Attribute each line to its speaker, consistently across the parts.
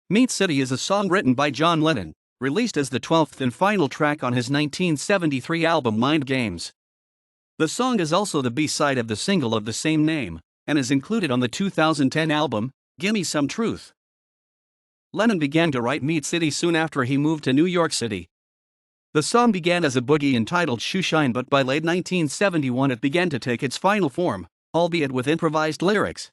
Speaker 1: Meat City is a song written by John Lennon, released as the 12th and final track on his 1973 album Mind Games. The song is also the B-side of the single of the same name, and is included on the 2010 album, Gimme Some Truth. Lennon began to write Meat City soon after he moved to New York City. The song began as a boogie entitled Shoeshine, but by late 1971 it began to take its final form, albeit with improvised lyrics.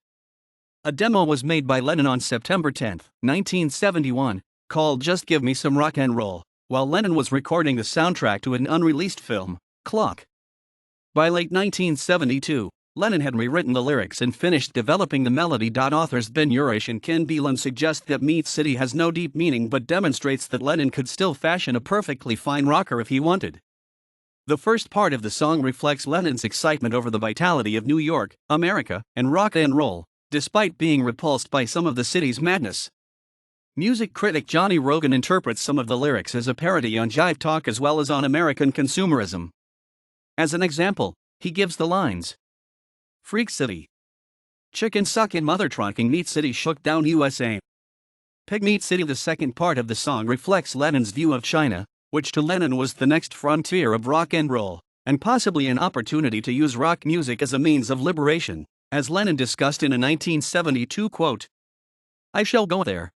Speaker 1: A demo was made by Lennon on September 10, 1971, called Just Give Me Some Rock and Roll, while Lennon was recording the soundtrack to an unreleased film, Clock. By late 1972, Lennon had rewritten the lyrics and finished developing the melody. Authors Ben Urish and Ken Belan suggest that Meat City has no deep meaning but demonstrates that Lennon could still fashion a perfectly fine rocker if he wanted. The first part of the song reflects Lennon's excitement over the vitality of New York, America, and rock and roll, despite being repulsed by some of the city's madness. Music critic Johnny Rogan interprets some of the lyrics as a parody on jive talk as well as on American consumerism. As an example, he gives the lines: Freak City, Chicken Suckin' Mother Trucking, Meat City Shook Down USA. Pig Meat City. The second part of the song reflects Lennon's view of China, which to Lennon was the next frontier of rock and roll, and possibly an opportunity to use rock music as a means of liberation, as Lennon discussed in a 1972 quote. I shall go there.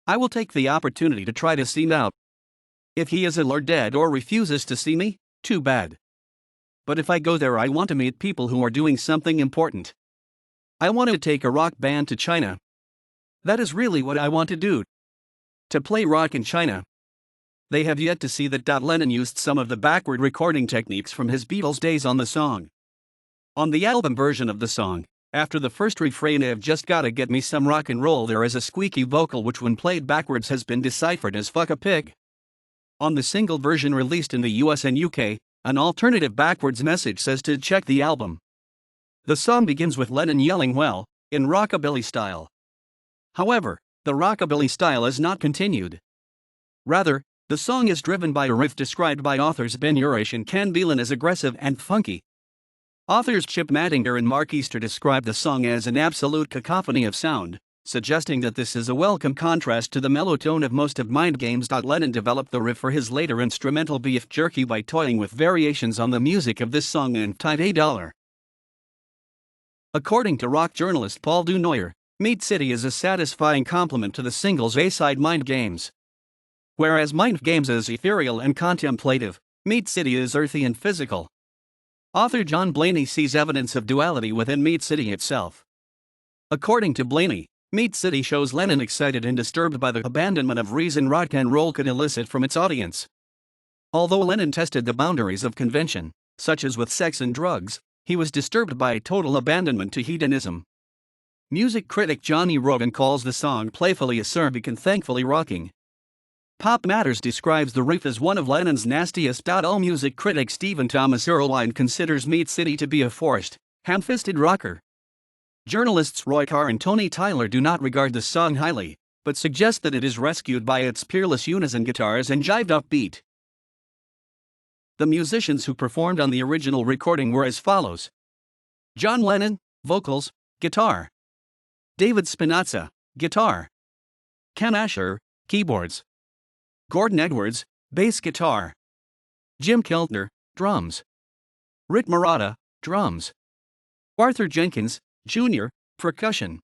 Speaker 1: I will take the opportunity to try to see him out. If he is ill or dead or refuses to see me, too bad. But if I go there, I want to meet people who are doing something important. I want to take a rock band to China. That is really what I want to do. To play rock in China. They have yet to see that. Lennon used some of the backward recording techniques from his Beatles days on the song. On the album version of the song, after the first refrain of Just Gotta Get Me Some Rock and Roll, there is a squeaky vocal which when played backwards has been deciphered as fuck a pig. On the single version released in the US and UK, an alternative backwards message says to check the album. The song begins with Lennon yelling "well" in rockabilly style. However, the rockabilly style is not continued. Rather, the song is driven by a riff described by authors Ben Urish and Ken Belan as aggressive and funky. Authors Chip Mattinger and Mark Easter describe the song as an absolute cacophony of sound, suggesting that this is a welcome contrast to the mellow tone of most of Mind Games. Lennon developed the riff for his later instrumental Beef Jerky by toying with variations on the music of this song and tied $1. According to rock journalist Paul Dunoyer, Meat City is a satisfying complement to the single's A-side Mind Games. Whereas Mind Games is ethereal and contemplative, Meat City is earthy and physical. Author John Blaney sees evidence of duality within Meat City itself. According to Blaney, Meat City shows Lennon excited and disturbed by the abandonment of reason rock and roll could elicit from its audience. Although Lennon tested the boundaries of convention, such as with sex and drugs, he was disturbed by total abandonment to hedonism. Music critic Johnny Rogan calls the song playfully acerbic and thankfully rocking. Pop Matters describes the riff as one of Lennon's nastiest. Music critic Stephen Thomas Erlewine considers Meat City to be a forced, ham-fisted rocker. Journalists Roy Carr and Tony Tyler do not regard the song highly, but suggest that it is rescued by its peerless unison guitars and jived-up beat. The musicians who performed on the original recording were as follows: John Lennon, vocals, guitar; David Spinazza, guitar; Ken Asher, keyboards; Gordon Edwards, bass guitar; Jim Keltner, drums; Rit Marotta, drums; Arthur Jenkins, Jr., percussion.